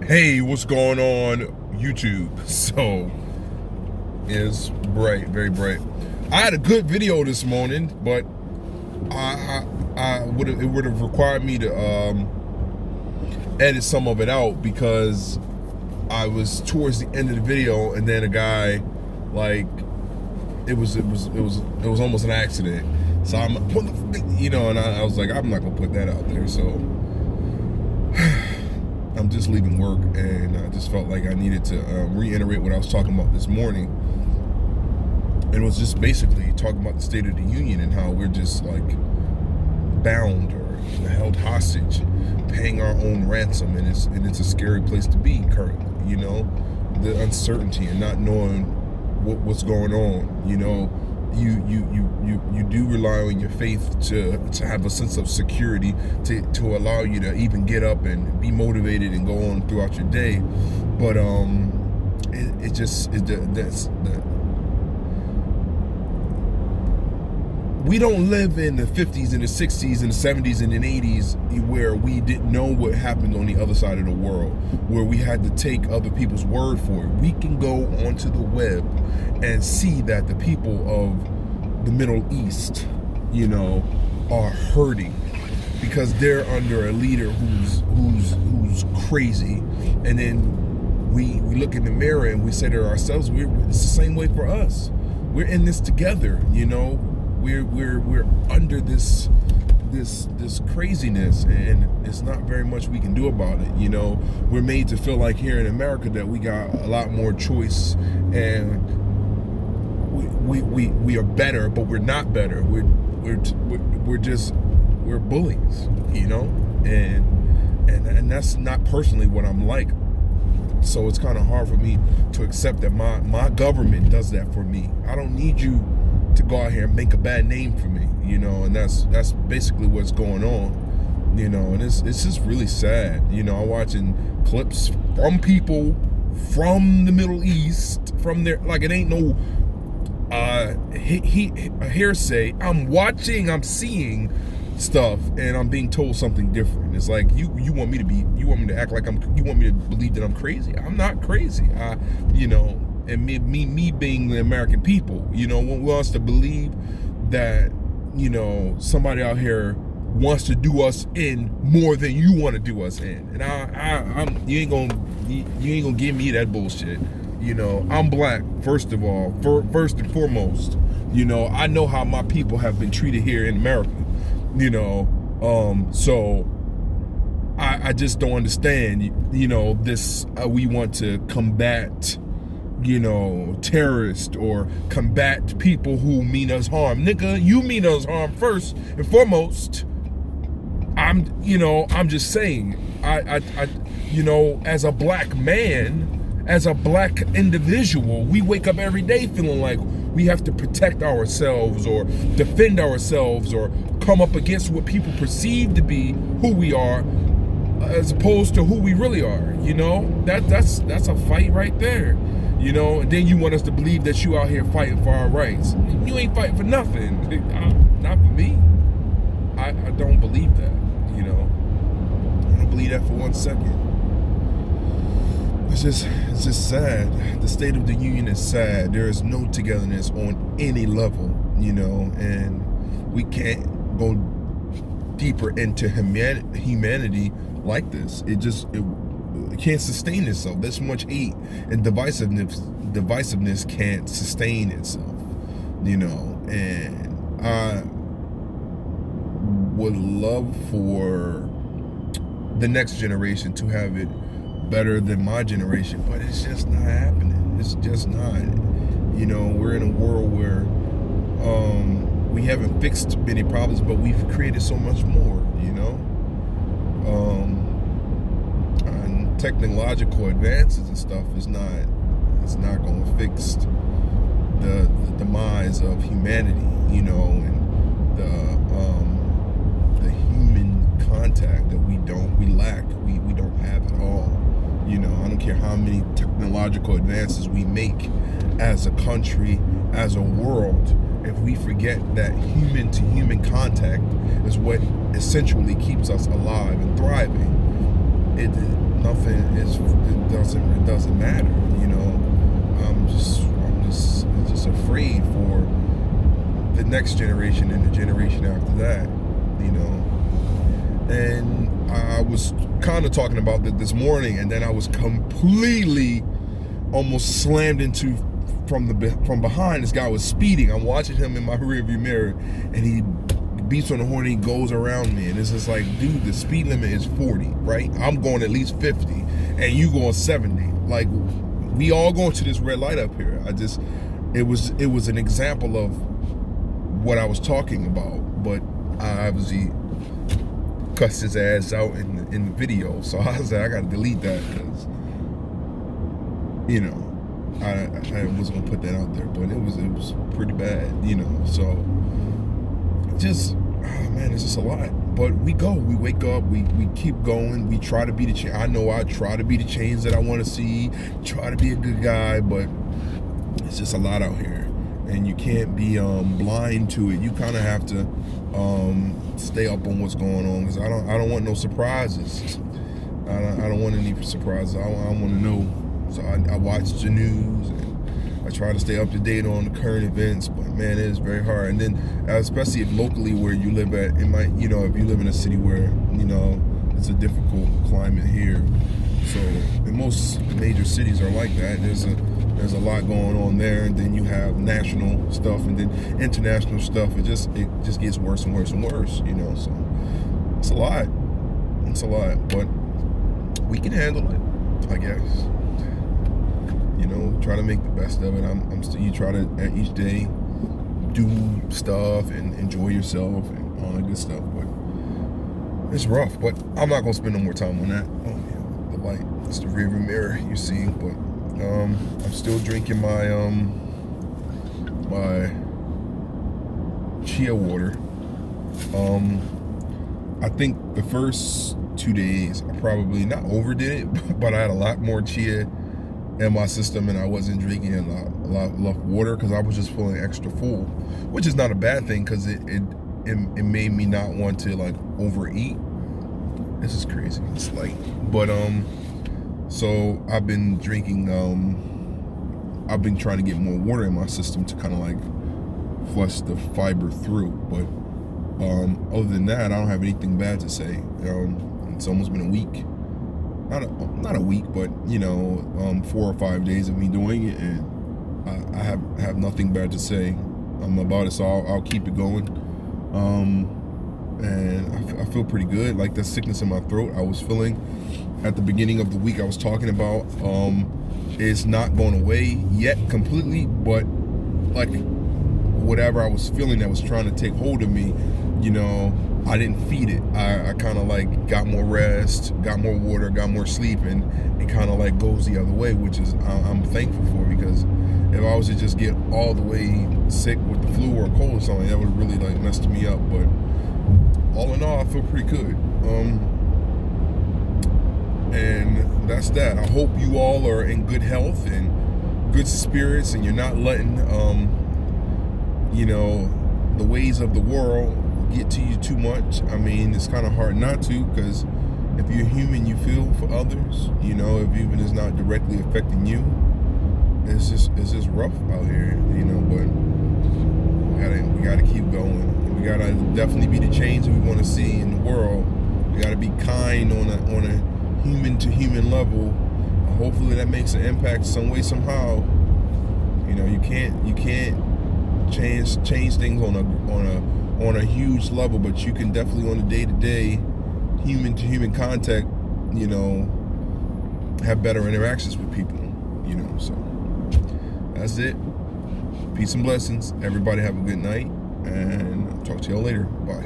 Hey, what's going on YouTube? So it's bright, very bright. I had a good video this morning, but I would have required me to edit some of it out because I was towards the end of the video, and then a guy, like, it was almost an accident. So I'm, and I was like, I'm not gonna put that out there. So I'm just leaving work, and I just felt like I needed to reiterate what I was talking about this morning. And it was just basically talking about the State of the Union and how we're just like bound or held hostage, paying our own ransom, and it's a scary place to be currently. You know, the uncertainty and not knowing what's going on. You know, you do rely on your faith to have a sense of security to allow you to even get up and be motivated and go on throughout your day. But we don't live in the 50s and the 60s and the 70s and the 80s where we didn't know what happened on the other side of the world, where we had to take other people's word for it. We can go onto the web and see that the people of the Middle East, you know, are hurting because they're under a leader who's crazy. And then we look in the mirror and we say to ourselves, it's the same way for us. We're in this together, you know. We're under this craziness, and it's not very much we can do about it. You know, we're made to feel like here in America that we got a lot more choice, and we are better, but we're not better. We're bullies, you know, and that's not personally what I'm like. So it's kind of hard for me to accept that my government does that for me. I don't need you to go out here and make a bad name for me, you know, and that's basically what's going on, you know, and it's just really sad. You know, I'm watching clips from people from the Middle East, from there, like it ain't no hearsay. I'm seeing stuff, and I'm being told something different. It's like you want me to act like you want me to believe that I'm crazy. I'm not crazy. You know. And me being the American people, you know, want us to believe that, you know, somebody out here wants to do us in more than you want to do us in. And you ain't gonna give me that bullshit. You know, I'm black, first of all, first and foremost. You know, I know how my people have been treated here in America. You know, so I just don't understand. You know, this we want to combat, you know, terrorists or combat people who mean us harm. Nigga, you mean us harm first and foremost. I'm just saying, I you know, as a black man, as a black individual, we wake up every day feeling like we have to protect ourselves or defend ourselves or come up against what people perceive to be who we are, as opposed to who we really are. You know, that's a fight right there. You know, and then you want us to believe that you out here fighting for our rights. You ain't fighting for nothing. Not for me. I don't believe that, you know. I don't believe that for 1 second. It's just sad. The State of the Union is sad. There is no togetherness on any level, you know, and we can't go deeper into humanity like this. It can't sustain itself. This much hate and divisiveness can't sustain itself, you know. And I would love for the next generation to have it better than my generation, but it's just not happening. It's just not. You know, we're in a world where we haven't fixed many problems, but we've created so much more, you know. Technological advances and stuff is not going to fix the demise of humanity, you know, and the human contact that we lack, we don't have at all. You know, I don't care how many technological advances we make as a country, as a world, if we forget that human to human contact is what essentially keeps us alive and thriving. nothing is, it doesn't matter, you know. I'm just afraid for the next generation and the generation after that, you know. And I was kind of talking about that this morning, and then I was completely almost slammed into from behind. This guy was speeding. I'm watching him in my rearview mirror, and he beats on the horn. And he goes around me, and it's just like, dude, the speed limit is 40, right? I'm going at least 50, and you going 70. Like, we all going to this red light up here. It was an example of what I was talking about, but I obviously cussed his ass out in the video. So I was like, I gotta delete that, because, you know, I wasn't gonna put that out there, but it was pretty bad, you know. So just, oh man, it's just a lot. But we wake up, we keep going, we try to be the change. I know I try to be the change that I want to see, try to be a good guy, but it's just a lot out here, and you can't be blind to it. You kind of have to stay up on what's going on, because I don't want no surprises. I don't want any surprises. I want to know. So I watch the news, and I try to stay up to date on the current events, but man, it is very hard. And then especially if locally where you live at, it might, you know, if you live in a city where, you know, it's a difficult climate here. So in most major cities are like that. There's a lot going on there, and then you have national stuff, and then international stuff. It just gets worse and worse and worse, you know. So it's a lot. It's a lot, but we can handle it, I guess. You know, try to make the best of it. I'm still, you try to at each day do stuff and enjoy yourself and all that good stuff, but it's rough. But I'm not gonna spend no more time on that. Oh yeah, the light, it's the rearview mirror you see. But I'm still drinking my my chia water. I think the first 2 days I probably not overdid it, but I had a lot more chia in my system, and I wasn't drinking a lot of water, because I was just feeling extra full, which is not a bad thing, because it made me not want to like overeat. This is crazy. It's like, but so I've been drinking. I've been trying to get more water in my system to kind of like flush the fiber through. But other than that, I don't have anything bad to say. It's almost been a week. Not a week, but you know, 4 or 5 days of me doing it, and I have nothing bad to say about it. So I'll keep it going. And I feel pretty good. Like the sickness in my throat I was feeling at the beginning of the week I was talking about, is not going away yet completely, but like whatever I was feeling that was trying to take hold of me, you know, I didn't feed it. I kind of like got more rest, got more water, got more sleep, and it kind of like goes the other way, which is I'm thankful for, because if I was to just get all the way sick with the flu or a cold or something, that would really like messed me up. But all in all, I feel pretty good. And that's that. I hope you all are in good health and good spirits, and you're not letting you know, the ways of the world get to you too much. I mean, it's kind of hard not to, because if you're human, you feel for others, you know, if even it's not directly affecting you. It's just rough out here, you know. But we gotta keep going. We gotta definitely be the change that we want to see in the world. We gotta be kind on a human to human level. Hopefully that makes an impact some way, somehow. You know, you can't change things on a huge level, but you can definitely on a day-to-day, human-to-human contact, you know, have better interactions with people, you know. So that's it. Peace and blessings. Everybody have a good night, and I'll talk to y'all later. Bye.